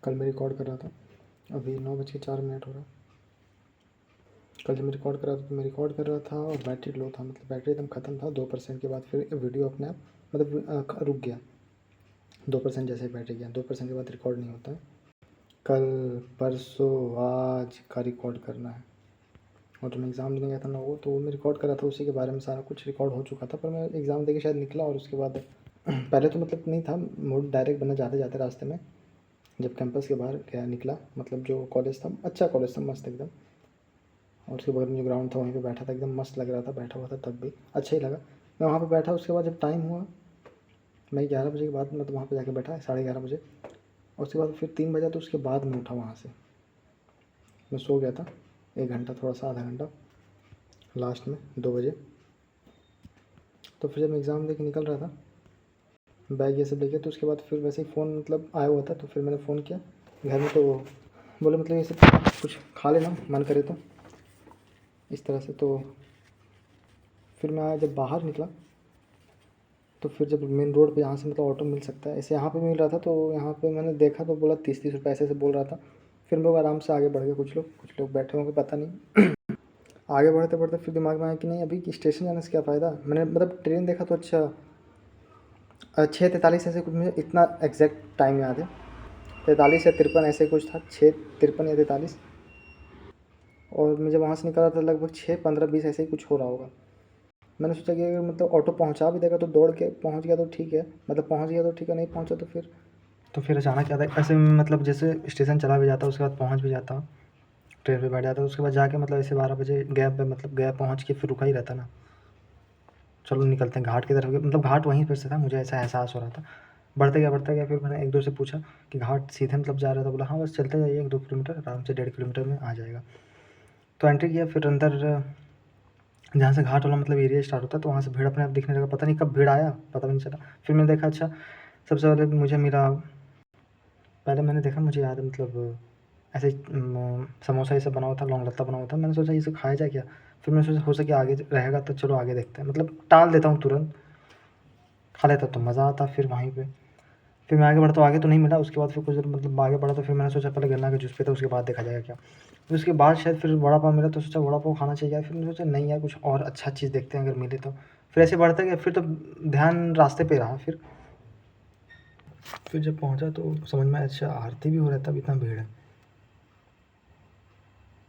कल मैं रिकॉर्ड कर रहा था, अभी 9:04 हो रहा है। कल जब मैं रिकॉर्ड कर रहा था तो मैं रिकॉर्ड कर रहा था और बैटरी लो था, मतलब बैटरी एकदम ख़त्म था। 2% के बाद फिर वीडियो अपने आप मतलब रुक गया। 2% जैसे ही बैटरी गया, 2% के बाद रिकॉर्ड नहीं होता है। कल परसों आज का रिकॉर्ड करना है। और जो मैं एग्ज़ाम देने गया था ना वो मैं रिकॉर्ड कर रहा था, उसी के बारे में सारा कुछ रिकॉर्ड हो चुका था। पर मैं एग्ज़ाम दे के शायद निकला और उसके बाद पहले तो मतलब नहीं था मूड, डायरेक्ट बना जाते जाते रास्ते में जब कैंपस के बाहर गया निकला, मतलब जो कॉलेज था अच्छा कॉलेज था, मस्त एकदम। और उसके बगल में जो ग्राउंड था वहीं पे बैठा था, एकदम मस्त लग रहा था, बैठा हुआ था तब भी अच्छा ही लगा। मैं वहाँ पे बैठा, उसके बाद जब टाइम हुआ मैं 11 बजे के बाद मतलब वहाँ पे जाके बैठा 11:30 बजे, और उसके बाद फिर 3 बजा तो उसके बाद मैं उठा वहाँ से। मैं सो गया था 1 घंटा, थोड़ा सा आधा घंटा लास्ट में 2 बजे। तो फिर जब मैं एग्ज़ाम दे के निकल रहा था बैग ये सब लेके, तो उसके बाद फिर वैसे ही फ़ोन मतलब आया हुआ था, तो फिर मैंने फ़ोन किया घर में, तो बोले मतलब ये सब कुछ खा लेना मन करे तो, इस तरह से। तो फिर मैं जब बाहर निकला तो फिर जब मेन रोड पे यहाँ से मतलब ऑटो मिल सकता है ऐसे यहाँ पे मिल रहा था, तो यहाँ पे मैंने देखा तो बोला 30-30 रुपये ऐसे बोल रहा था। फिर हम लोग आराम से आगे बढ़ गए, कुछ लोग बैठे होंगे पता नहीं। आगे बढ़ते बढ़ते फिर दिमाग में आया कि नहीं अभी स्टेशन जाने से क्या फ़ायदा। मैंने मतलब ट्रेन देखा तो अच्छा 6:43 ऐसे कुछ, मुझे इतना एग्जैक्ट टाइम याद है, 43 या 53 ऐसे कुछ था, 6:53 या 43। और मैं जब वहाँ से निकला था लगभग 6:15-20 ऐसे ही कुछ हो रहा होगा। मैंने सोचा कि अगर मतलब ऑटो पहुँचा भी देगा तो दौड़ के पहुँच गया तो ठीक है, मतलब पहुँच गया तो ठीक है, नहीं पहुँचा तो फिर अचानक क्या था ऐसे में, मतलब जैसे स्टेशन चला भी जाता उसके बाद पहुँच भी जाता, ट्रेन पे बैठ जाता, उसके बाद जाके मतलब ऐसे 12 बजे गया पे मतलब गया पहुँच के फिर रुका ही रहता ना। चलो निकलते हैं घाट की तरफ, मतलब घाट वहीं पर से था, मुझे ऐसा एहसास हो रहा था। बढ़ते गया फिर मैंने एक दो से पूछा कि घाट सीधे मतलब जा रहा था, बोला हाँ बस चलते जाइए 1-2 किलोमीटर आराम से, 1.5 किलोमीटर में आ जाएगा। तो एंट्री किया, फिर अंदर जहाँ से घाट वाला मतलब एरिया स्टार्ट होता है, तो वहाँ से भीड़ अपने आप दिखने लगा, पता नहीं कब भीड़ आया पता भी नहीं चला। फिर मैंने देखा अच्छा, सबसे पहले मुझे मिला, पहले मैंने देखा मुझे याद है मतलब ऐसे समोसा ये सब बना हुआ था, लौंग लत्ता बना हुआ था। मैंने सोचा ये सब खाया जाए क्या, फिर मैंने सोचा हो सके आगे रहेगा तो चलो आगे देखते हैं, मतलब टाल देता हूँ तुरंत, खा लेता तो मज़ा आता फिर वहीं पे। फिर मैं आगे बढ़ता हूँ, आगे तो नहीं मिला। उसके बाद फिर कुछ देर मतलब आगे बढ़ा तो फिर मैंने सोचा पहले गन्ना का जूस पीता, उसके बाद देखा जाएगा क्या। फिर उसके बाद शायद फिर वड़ा पाव मिला, तो सोचा वड़ा पाव खाना चाहिए यार। फिर मैंने सोचा नहीं यार कुछ और अच्छा चीज़ देखते हैं अगर मिले तो। फिर ऐसे बढ़ता गया, फिर तो ध्यान रास्ते पे रहा। फिर जब पहुँचा तो समझ में आया अच्छा आरती भी हो रहा है, तब इतना भीड़ है।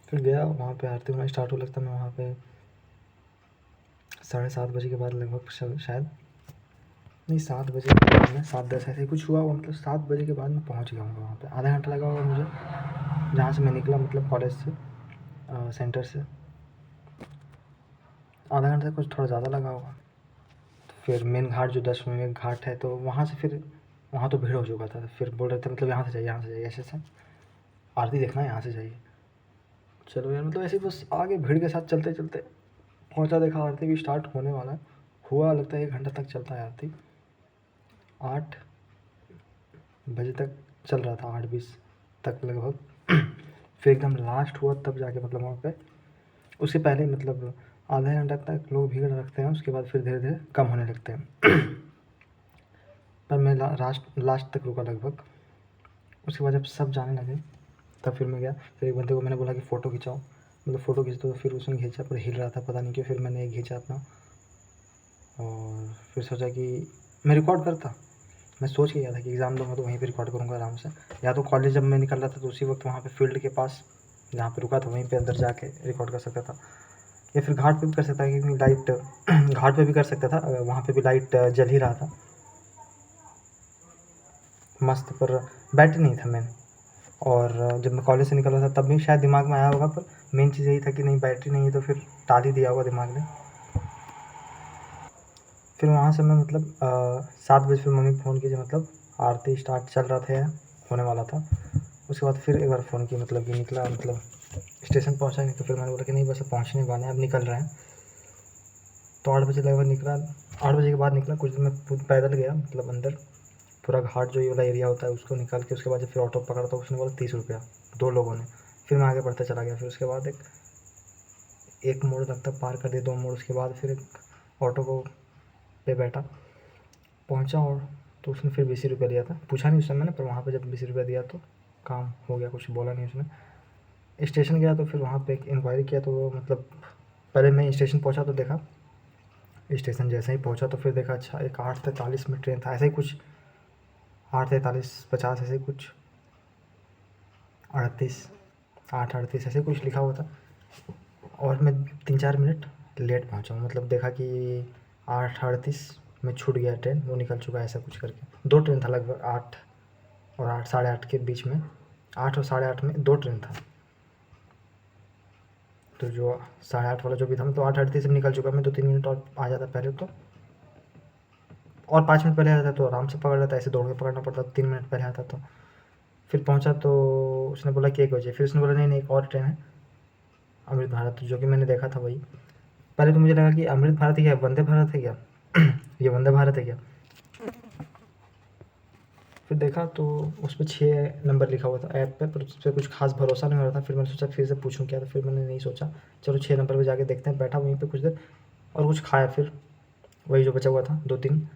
फिर गया वहाँ पे, आरती होना स्टार्ट हो, लगता मैं वहाँ पे 7:30 बजे के बाद लगभग शायद नहीं 7 बजे के बाद में 7:10 ऐसे ही कुछ हुआ होगा, मतलब 7 बजे के बाद मैं पहुँच गया हूँ वहाँ पे। आधा घंटा लगा होगा मुझे, जहाँ से मैं निकला मतलब कॉलेज से सेंटर से, आधा घंटा से कुछ थोड़ा ज़्यादा लगा होगा। तो फिर मेन घाट जो 10वें घाट है, तो वहाँ से फिर वहाँ तो भीड़ हो चुका था। फिर बोल रहे थे मतलब यहाँ से जाइए ऐसे से, आरती देखना है यहाँ से जाइए। चलो यार मतलब ऐसे ही बस आगे भीड़ के साथ चलते चलते पहुँचा, देखा आरती भी स्टार्ट होने वाला है। हुआ लगता है 1 घंटा तक चलता है आरती, 8 बजे तक चल रहा था, 8:20 तक लगभग। फिर एकदम लास्ट हुआ तब जाके मतलब वहाँ पे, उससे पहले मतलब आधा घंटा तक लोग भीड़ रखते हैं, उसके बाद फिर धीरे धीरे कम होने लगते हैं। पर मैं लास्ट तक रुका लगभग। उसके बाद जब सब जाने लगे तब फिर मैं गया, फिर एक बंदे को मैंने बोला कि फ़ोटो खिंचाओ, मतलब फ़ोटो खींच दो। फिर उसने खींचा, पर हिल रहा था पता नहीं क्यों। फिर मैंने एक खींचा अपना, और फिर सोचा कि मैं रिकॉर्ड करता। मैं सोच के गया था कि एग्ज़ाम दूँगा तो वहीं पे रिकॉर्ड करूँगा आराम से, या तो कॉलेज जब मैं निकल रहा था तो उसी वक्त वहाँ पे फील्ड के पास जहाँ पे रुका था वहीं पे अंदर जाके रिकॉर्ड कर सकता था, या फिर घाट पे भी कर सकता था, क्योंकि लाइट घाट पे भी कर सकता था, वहाँ पे भी लाइट जल ही रहा था मस्त, पर बैटरी नहीं था मेन। और जब मैं कॉलेज से निकल रहा था तब भी शायद दिमाग में आया होगा, पर मेन चीज़ यही था कि नहीं बैटरी नहीं है, तो फिर टाल ही दिया होगा दिमाग ने। फिर वहाँ से मैं मतलब 7 बजे फिर मम्मी को फ़ोन की, जो मतलब आरती स्टार्ट चल रहा था, होने वाला था। उसके बाद फिर एक बार फ़ोन की, मतलब कि निकला, मतलब स्टेशन पहुँचा नहीं। तो फिर मैंने बोला कि नहीं बस अब पहुँचने वाले हैं, अब निकल रहे हैं। तो 8 बजे लगभग निकला, 8 बजे के बाद निकला। कुछ दिन मैं पैदल गया, मतलब अंदर पूरा घाट जो ये वाला एरिया होता है उसको निकाल के, उसके बाद जब फिर ऑटो पकड़ा तो उसने बोला 30 रुपया 2 लोगों ने। फिर मैं आगे बढ़ता चला गया। फिर उसके बाद एक मोड़ लगता पार कर दिया, 2 मोड़, उसके बाद फिर एक ऑटो को पे बैठा, पहुंचा, और तो उसने फिर 20 रुपया लिया था। पूछा नहीं उस समय मैंने, पर वहाँ पे जब 20 रुपया दिया तो काम हो गया, कुछ बोला नहीं उसने। स्टेशन गया तो फिर वहाँ पे एक इंक्वायरी किया, तो मतलब पहले मैं स्टेशन पहुँचा तो देखा, स्टेशन जैसे ही पहुँचा तो फिर देखा अच्छा एक 8:43 में ट्रेन था, ऐसे ही कुछ 8:43-50 ऐसे कुछ 38 8:38 ऐसे कुछ लिखा हुआ था, और मैं 3-4 मिनट लेट पहुँचा हूँ। मतलब देखा कि 8:38 में छूट गया ट्रेन, वो निकल चुका है ऐसा कुछ करके। 2 ट्रेन था लगभग 8 और 8 साढ़े 8 के बीच में, 8 और साढ़े 8 में 2 ट्रेन था। तो जो साढ़े 8 वाला जो भी था मतलब 8:38 में निकल चुका, मैं 2-3 मिनट और आ जाता पहले तो, और 5 मिनट पहले आता तो आराम से पकड़ लेता, ऐसे दौड़ के पकड़ना पड़ता, 3 मिनट पहले आता तो। फिर पहुंचा तो उसने बोला कि 1 बजे, फिर उसने बोला नहीं नहीं एक और ट्रेन है अमृत भारत, जो कि मैंने देखा था वही। पहले तो मुझे लगा कि अमृत भारत है क्या, वंदे भारत है क्या ये वंदे भारत है क्या। फिर देखा तो उस पर 6 नंबर लिखा हुआ था ऐप पे, पर उस पर कुछ खास भरोसा नहीं हो रहा था। फिर मैंने सोचा फिर से पूछूं क्या, तो फिर मैंने नहीं सोचा, चलो 6 नंबर पे जाके देखते हैं। बैठा वहीं पे कुछ देर और कुछ खाया, फिर वही जो बचा हुआ था 2-3,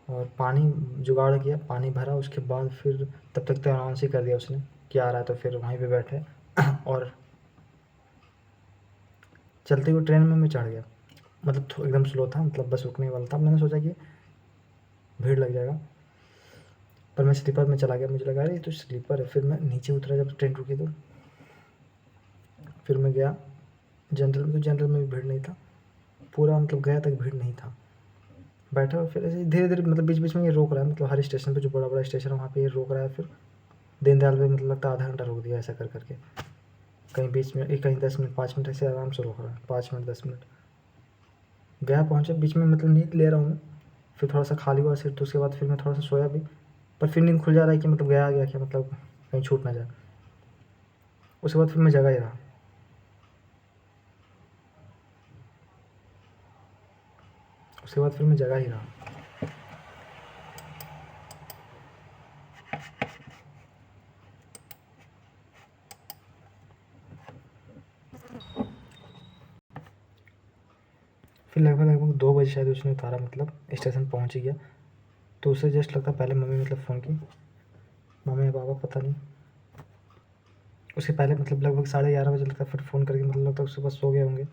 और पानी जुगाड़ किया, पानी भरा। उसके बाद फिर तब तक तो अनाउंस ही कर दिया उसने कि आ रहा है, तो फिर वहीं पे बैठे और चलते हुए ट्रेन में मैं चढ़ गया। मतलब एकदम स्लो था, मतलब बस रुकने वाला था। मैंने सोचा कि भीड़ लग जाएगा, पर मैं स्लीपर में चला गया। मुझे लगा अरे ये तो स्लीपर है। फिर मैं नीचे उतरा जब ट्रेन रुकी तो फिर मैं गया जनरल में, तो जनरल में भी भीड़ नहीं था पूरा, मतलब गया तक भीड़ नहीं था। बैठा और फिर ऐसे धीरे धीरे मतलब बीच बीच में ये रोक रहा है, मतलब हर स्टेशन पे जो बड़ा बड़ा स्टेशन है वहाँ पे ये रोक रहा है। फिर दीनदयाल पे मतलब लगता है आधा घंटा रोक दिया ऐसा कर करके, कहीं 20 मिनट, कहीं 10 मिनट, 5 मिनट ऐसे आराम से रोक रहा है, 5 मिनट 10 मिनट। गया पहुँचा, बीच में मतलब नींद ले रहा हूँ मैं। फिर थोड़ा सा खाली हुआ सिर, तो उसके बाद फिर मैं थोड़ा सा सोया भी, पर फिर नींद खुल जा रहा है कि मतलब गया आ गया क्या, मतलब कहीं छूट ना जाए। उसके बाद फिर मैं जगा ही रहा। उसके बाद फिर मैं जगा ही रहा। फिर लगभग लगभग 2 बजे शायद उसने उतारा, मतलब स्टेशन पहुँच ही गया। तो उसे जस्ट लगता पहले मम्मी मतलब फ़ोन की, मम्मी या पापा पता नहीं। उसके पहले मतलब लगभग 11:30 बजे लगता फिर फ़ोन करके, मतलब लगता उसके पास सो गए होंगे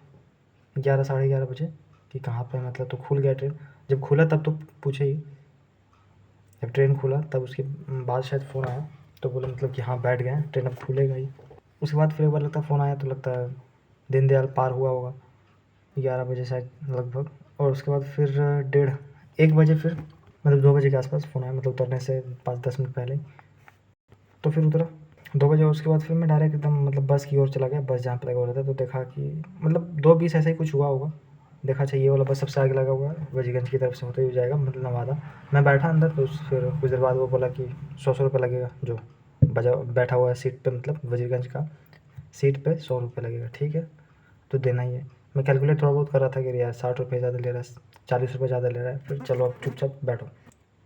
11 साढ़े 11 बजे कि कहाँ पे, मतलब तो खुल गया ट्रेन। जब खुला तब तो पूछे ही, जब ट्रेन खुला तब उसके बाद शायद फ़ोन आया, तो बोले मतलब कि हाँ बैठ गए हैं, ट्रेन अब खुलेगा ही। उसके बाद फिर एक बार लगता फ़ोन आया, तो लगता है दीनदयाल पार हुआ होगा 11 बजे शायद लगभग। और उसके बाद फिर 1:30 बजे फिर मतलब 2 बजे के आसपास फ़ोन आया, मतलब उतरने से 5-10 मिनट पहले ही। तो फिर उतरा 2 बजे। उसके बाद फिर मैं डायरेक्ट एकदम मतलब बस की ओर चला गया, बस जहाँ पे लगा हुआ था। तो देखा कि मतलब 2:20 ऐसा ही कुछ हुआ होगा। देखा अच्छा ये वाला बस सबसे आगे लगा हुआ है, वजीगंज की तरफ से होते हुए जाएगा, मतलब नवादा। मैं बैठा अंदर, तो फिर कुछ देर बाद वो बोला कि 100 रुपये लगेगा, जो बजा बैठा हुआ है सीट पे, मतलब वजीरगंज का सीट पे 100 रुपये लगेगा, ठीक है तो देना ही है। मैं कैलकुलेट थोड़ा बहुत कर रहा था कि यार 60 रुपये ज़्यादा ले रहा है, 40 रुपये ज़्यादा ले रहा है, फिर चलो अब चुपचाप बैठो।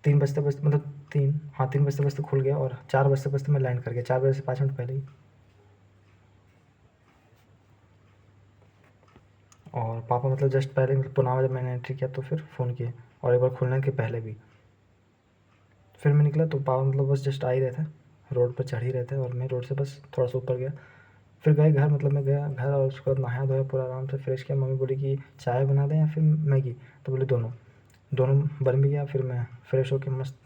3 बजते बजते मतलब 3 बजते बजते खुल गया, और 4 बजते बजते मैं लैंड कर गया, 4 बजे से 5 मिनट पहले ही। और पापा मतलब जस्ट पहले, मतलब पुनावा जब मैंने एंट्री किया तो फिर फ़ोन किए, और एक बार खुलने के पहले भी। फिर मैं निकला तो पापा मतलब बस जस्ट आ ही रहे थे, रोड पर चढ़ ही रहे थे, और मैं रोड से बस थोड़ा सा ऊपर गया। फिर गए घर, मतलब मैं गया घर, और उसके बाद नहाया धोया पूरा, आराम से फ्रेश किया। मम्मी बोली कि चाय बना दें या फिर मैगी, तो बोले दोनों दोनों बन भी गया। फिर मैं फ्रेश होकर मस्त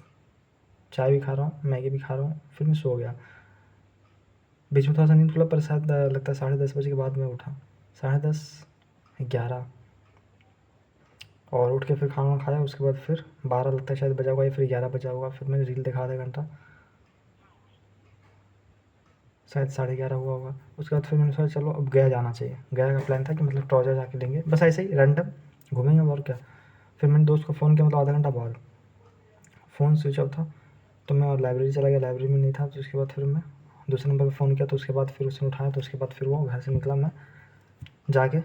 चाय भी खा रहा हूँ, मैगी भी खा रहा हूँ, फिर मैं सो गया। बीच में थोड़ा सा नींद खुला, पर शायद लगता है 10:30 बजे के बाद मैं उठा, 10:30 11, और उठ के फिर खाना वाना खाया। उसके बाद फिर 12 लगता है शायद बजा हुआ, या फिर 11 बजा हुआ। फिर मैंने रील देखा आधा घंटा, शायद 11:30 हुआ होगा। उसके बाद फिर मैंने सोचा चलो अब गया जाना चाहिए। गया का प्लान था कि मतलब ट्रॉजर जाके लेंगे, बस ऐसे ही रैंडम घूमेंगे और क्या। फिर मैंने दोस्त को फ़ोन किया, मतलब आधा घंटा बाद, फ़ोन स्विच ऑफ था। तो मैं और लाइब्रेरी चला गया, लाइब्रेरी में नहीं था। तो उसके बाद फिर मैं दूसरे नंबर पर फ़ोन किया, तो उसके बाद फिर उसने उठाया। तो उसके बाद फिर वो घर से निकला, मैं जाके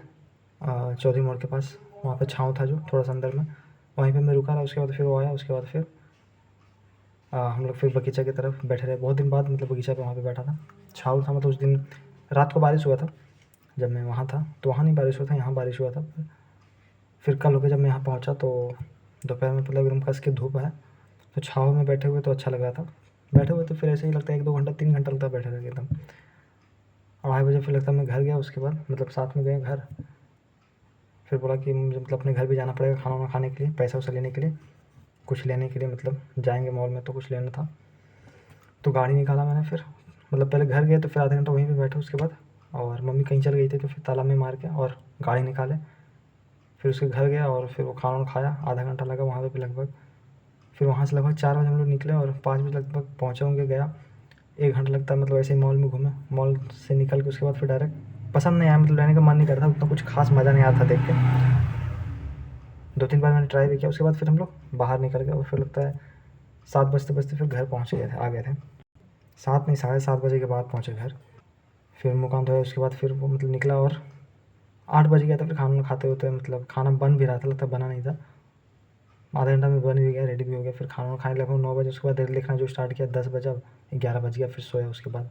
चौधरी मोड़ के पास, वहाँ पे छाँव था जो थोड़ा सा अंदर में, वहीं पे मैं रुका रहा। उसके बाद फिर वो आया। उसके बाद फिर हम लोग फिर बगीचा की तरफ बैठे रहे, बहुत दिन बाद, मतलब बगीचा पे वहाँ पे बैठा था। छाँव था, मतलब उस दिन रात को बारिश हुआ था जब मैं वहाँ था, तो वहाँ नहीं बारिश हुआ था, यहाँ बारिश हुआ था। फिर कल हो गया जब मैं यहाँ पहुँचा, तो दोपहर में मतलब एकदम कस के धूप है, तो छाँव में बैठे हुए तो अच्छा लग रहा था। बैठे हुए तो फिर ऐसे ही लगता है 1-2 घंटा 3 घंटा लगता है बैठे रह एकदम। 2:30 बजे फिर लगता है मैं घर गया, उसके बाद मतलब साथ में गए घर। फिर बोला कि मुझे मतलब अपने घर भी जाना पड़ेगा खाना वाना खाने के लिए, पैसा वैसा लेने के लिए, कुछ लेने के लिए, मतलब जाएंगे मॉल में तो कुछ लेना था। तो गाड़ी निकाला मैंने फिर, मतलब पहले घर गए तो फिर आधा घंटा वहीं पे बैठे, उसके बाद और मम्मी कहीं चल गई थी तो फिर ताला में मार के और गाड़ी निकाले, फिर उसके घर गया और फिर वो खाना खाया। आधा घंटा लगा वहाँ पे लगभग। फिर वहाँ से लगभग 4 बजे हम लोग निकले और 5 बजे लगभग पहुँचे होंगे गया। 1 घंटा लगता है, मतलब ऐसे ही मॉल में घूमे। मॉल से निकल के उसके बाद फिर डायरेक्ट पसंद नहीं आया, मतलब लेने का मन नहीं करता, उतना कुछ खास मज़ा नहीं आता देख के। 2-3 बार मैंने ट्राई भी किया, उसके बाद फिर हम लोग बाहर निकल गए और फिर लगता है 7 बजते-बजते फिर घर पहुँच गए थे, आ गए थे। 7 नहीं 7:30 बजे के बाद पहुँचे घर। फिर मुँह कान धोया, उसके बाद फिर वो मतलब निकला और 8 बज गया था फिर खाना खाते होते, मतलब खाना बन भी रहा था, लगता है बना नहीं था। आधा घंटा में बन भी गया, रेडी भी हो गया। फिर खाना खाने लगभग 9 बजे, उसके बाद रील देखना जो स्टार्ट किया 10 बजा, 11 बज गया, फिर सोया उसके बाद।